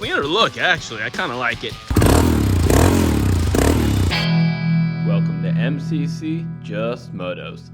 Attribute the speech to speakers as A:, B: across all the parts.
A: Cleaner look, actually. I kind of like it. Welcome to MCC Just Motos.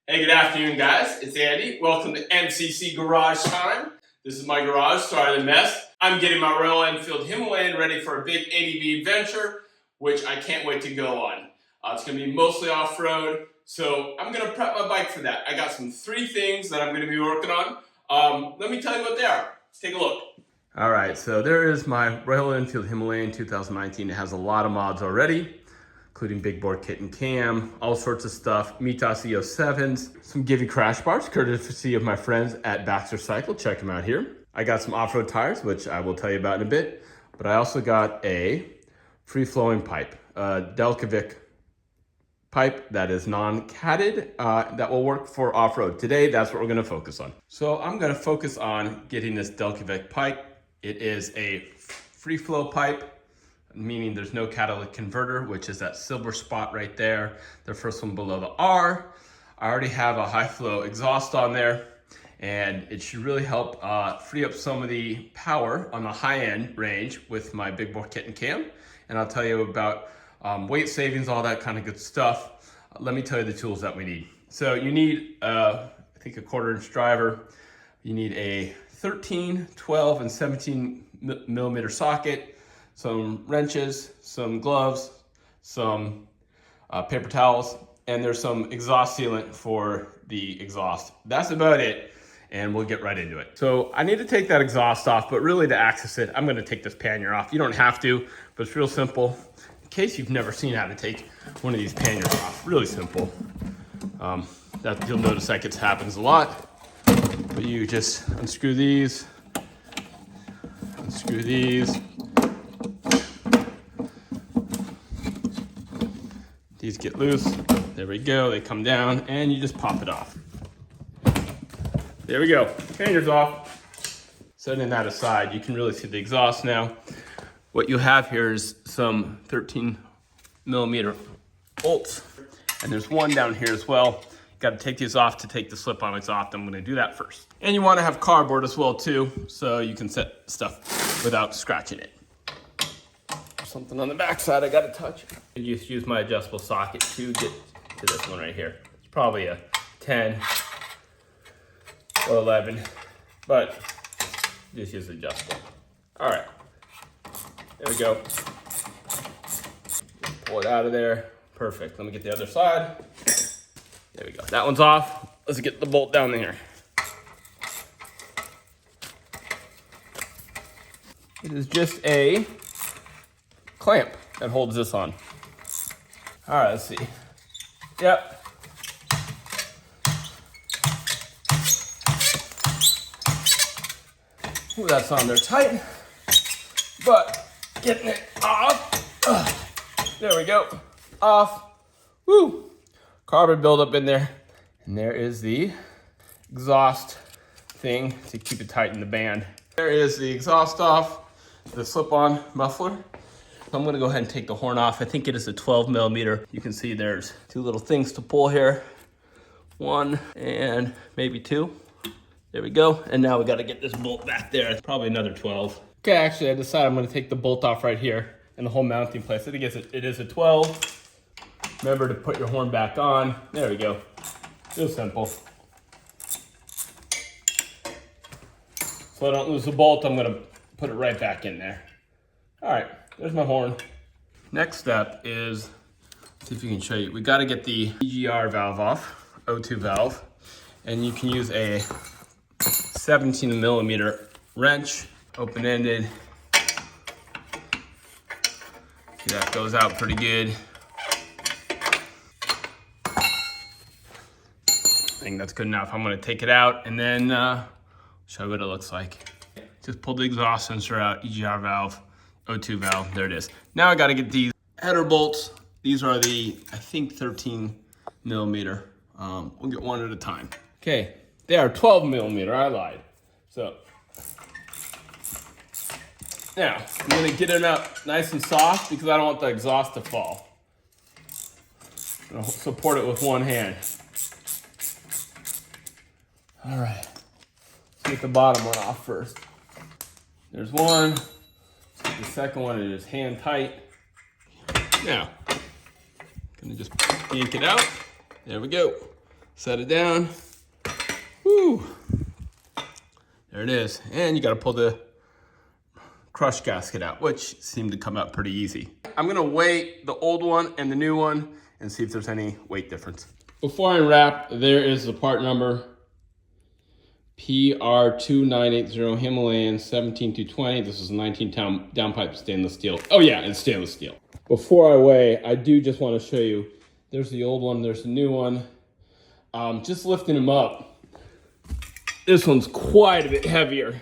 A: Hey, good afternoon, guys. It's Andy. Welcome to MCC Garage Time. This is my garage, sorry to mess. I'm getting my Royal Enfield Himalayan ready for a big ADV adventure, which I can't wait to go on. It's going to be mostly off-road, so I'm going to prep my bike for that. I got three things that I'm going to be working on. Let me tell you what they are. Let's take a look. All right, so there is my Royal Enfield Himalayan 2019. It has a lot of mods already, including big bore kit and cam, all sorts of stuff, Mitas EO7s, some Givy crash bars, courtesy of my friends at Baxter Cycle. Check them out here. I got some off-road tires, which I will tell you about in a bit, but I also got a free-flowing pipe, a Delkevic pipe that is non-catted, that will work for off-road. Today, that's what we're gonna focus on. So I'm gonna focus on getting this Delkevic pipe. It is a free-flow pipe, meaning there's no catalytic converter, which is that silver spot right there, the first one below the R. I already have a high flow exhaust on there, and it should really help free up some of the power on the high end range with my big bore kit and cam. And I'll tell you about weight savings, all that kind of good stuff. Let me tell you the tools that we need. So you need, I think, a 1/4 inch driver. You need a 13, 12, and 17 millimeter socket, some wrenches, some gloves, some paper towels, and there's some exhaust sealant for the exhaust. That's about it, and we'll get right into it. So I need to take that exhaust off, but really to access it, I'm gonna take this pannier off. You don't have to, but it's real simple. In case you've never seen how to take one of these panniers off, really simple. That you'll notice that happens a lot, but you just unscrew these, These get loose, there we go, they come down, and you just pop it off. There we go, panniers off. Setting that aside, you can really see the exhaust now. What you have here is some 13 millimeter bolts, and there's one down here as well. Got to take these off to take the slip-on exhaust. I'm gonna do that first. And you wanna have cardboard as well too, so you can set stuff without scratching it. Something on the back side I gotta touch. I just use my adjustable socket to get to this one right here. It's probably a 10 or 11, but just use adjustable. All right, there we go. Pull it out of there, perfect. Let me get the other side. There we go, that one's off. Let's get the bolt down there. It is just a clamp that holds this on. All right, let's see. Yep. Ooh, that's on there tight, but getting it off. There we go, off. Woo! Carbon buildup in there. And there is the exhaust thing to keep it tight in the band. There is the exhaust off, the slip-on muffler. So I'm gonna go ahead and take the horn off. I think it is a 12 millimeter. You can see there's two little things to pull here. One and maybe two. There we go. And now we gotta get this bolt back there. It's probably another 12. Okay, actually I decided I'm gonna take the bolt off right here and the whole mounting place. I think it is a 12. Remember to put your horn back on. There we go. Real simple. So I don't lose the bolt, I'm gonna put it right back in there. All right, there's my horn. Next step is, see if you can show you, we gotta get the EGR valve off, O2 valve, and you can use a 17 millimeter wrench, open-ended. See, that goes out pretty good. I think that's good enough. I'm gonna take it out and then show you what it looks like. Just pull the exhaust sensor out, EGR valve, O2 valve, there it is. Now I gotta get these header bolts. These are the, I think, 13 millimeter. We'll get one at a time. Okay, they are 12 millimeter, I lied. So, now, I'm gonna get it up nice and soft because I don't want the exhaust to fall. I'll support it with one hand. All right, let's get the bottom one off first. There's one. The second one is hand tight. Now, gonna just yank it out. There we go. Set it down. Woo. There it is. And you gotta pull the crush gasket out, which seemed to come out pretty easy. I'm gonna weigh the old one and the new one and see if there's any weight difference. Before I unwrap, there is the part number. PR2980 Himalayan 17220. This is a 19 downpipe stainless steel. Oh yeah, it's stainless steel. Before I weigh, I do just want to show you, there's the old one, there's the new one. Just lifting them up. This one's quite a bit heavier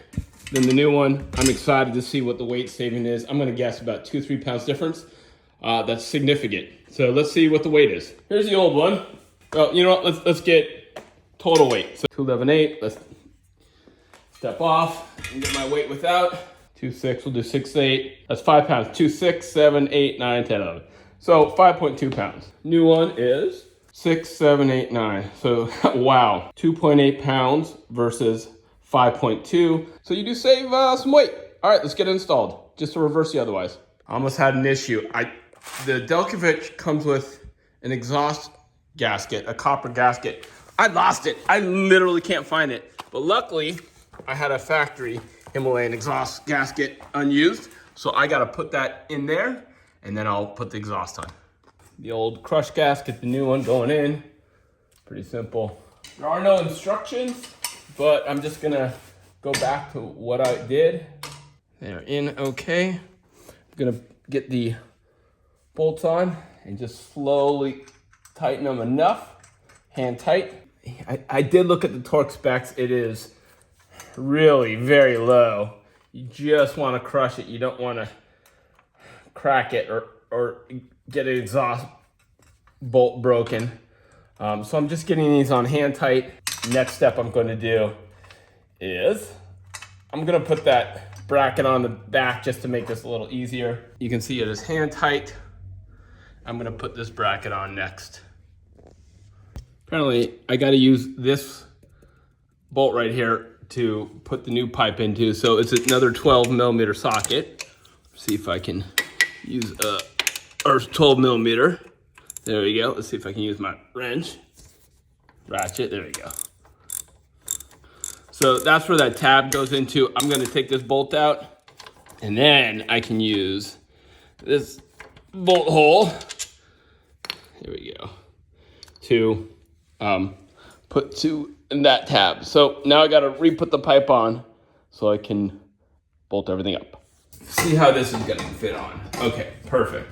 A: than the new one. I'm excited to see what the weight saving is. I'm gonna guess about 2-3 pounds difference. That's significant. So let's see what the weight is. Here's the old one. Well, you know what, let's get total weight. So 211.8, let's step off and get my weight without. 2.6, we'll do 6.8. That's 5 pounds. 2, 6, 7, 8, 9, 10, 11. So 5.2 pounds. New one is 6, 7, 8, 9. So wow, 2.8 pounds versus 5.2. So you do save some weight. All right, let's get it installed. Just to reverse the otherwise. I almost had an issue. The Delkevic comes with an exhaust gasket, a copper gasket. I lost it. I literally can't find it. But luckily, I had a factory Himalayan exhaust gasket unused. So I gotta put that in there and then I'll put the exhaust on. The old crush gasket, the new one going in. Pretty simple. There are no instructions, but I'm just gonna go back to what I did. They're in okay. I'm gonna get the bolts on and just slowly tighten them enough, hand tight. I did look at the torque specs. It is really very low. You just want to crush it. You don't want to crack it or get an exhaust bolt broken. So I'm just getting these on hand tight. Next step I'm going to do is I'm going to put that bracket on the back just to make this a little easier. You can see it is hand tight. I'm going to put this bracket on next. Apparently I got to use this bolt right here to put the new pipe into. So it's another 12 millimeter socket. See if I can use or 12 millimeter. There we go. Let's see if I can use my wrench. Ratchet, there we go. So that's where that tab goes into. I'm gonna take this bolt out and then I can use this bolt hole. Here we go. To put two in that tab. So now I gotta re-put the pipe on so I can bolt everything up. See how this is gonna fit on. Okay, perfect.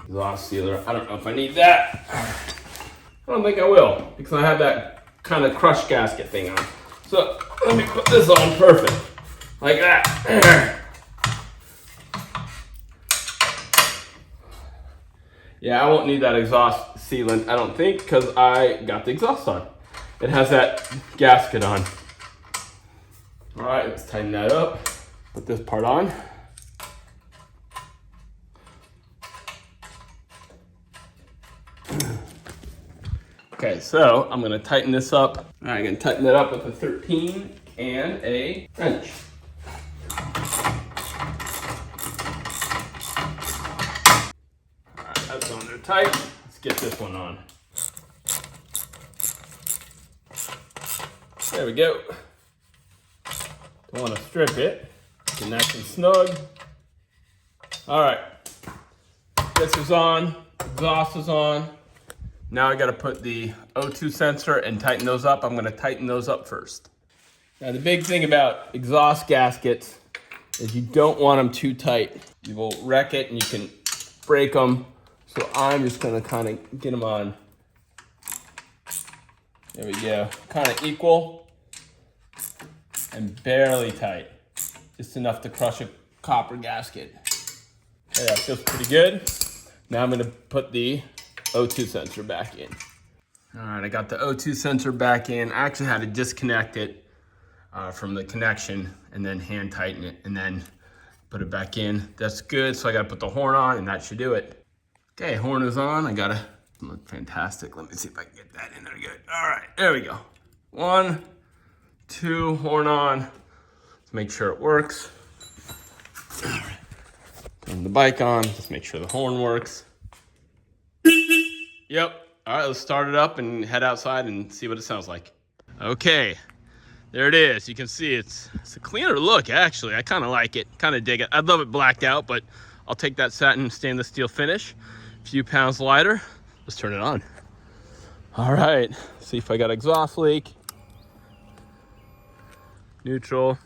A: Exhaust sealer, I don't know if I need that. I don't think I will because I have that kind of crush gasket thing on. So let me put this on perfect, like that. Yeah, I won't need that exhaust sealant, I don't think, because I got the exhaust on. It has that gasket on. All right, let's tighten that up. Put this part on. Okay, so I'm gonna tighten this up. All right, I'm gonna tighten it up with a 13 and a wrench. All right, that's on there tight. Let's get this one on. There we go. Don't want to strip it. Get nice and snug. All right, this is on, exhaust is on. Now I gotta put the O2 sensor and tighten those up. I'm gonna tighten those up first. Now the big thing about exhaust gaskets is you don't want them too tight. You will wreck it and you can break them. So I'm just gonna kind of get them on. There we go, kind of equal and barely tight. Just enough to crush a copper gasket. Okay, that feels pretty good. Now I'm gonna put the O2 sensor back in. All right, I got the O2 sensor back in. I actually had to disconnect it from the connection and then hand tighten it and then put it back in. That's good, so I gotta put the horn on and that should do it. Okay, horn is on. I gotta look fantastic. Let me see if I can get that in there good. All right, there we go. 1, 2, horn on. Let's make sure it works. All right. Turn the bike on, just make sure the horn works. Yep. All right, let's start it up and head outside and see what it sounds like. Okay, there it is. You can see it's a cleaner look, actually. I kind of like it, kind of dig it. I'd love it blacked out, but I'll take that satin stainless steel finish. A few pounds lighter. Let's turn it on. All right, see if I got exhaust leak. Neutral.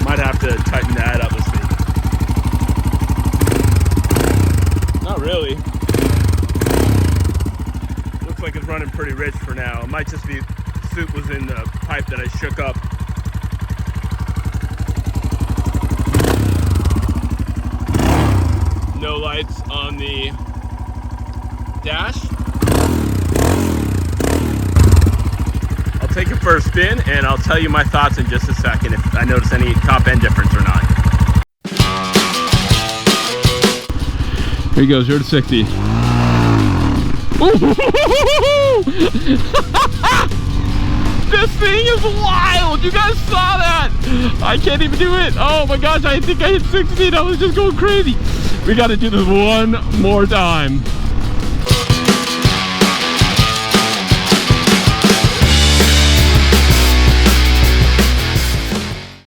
A: Might have to tighten that up. Let's see. Not really. Looks like it's running pretty rich for now. It might just be soot was in the pipe that I shook up. No lights on the dash. I'll take it for a spin and I'll tell you my thoughts in just a second if I notice any top end difference or not. Here he goes, 0 to 60. This thing is wild! You guys saw that! I can't even do it! Oh my gosh, I think I hit 60 and I was just going crazy. We gotta do this one more time.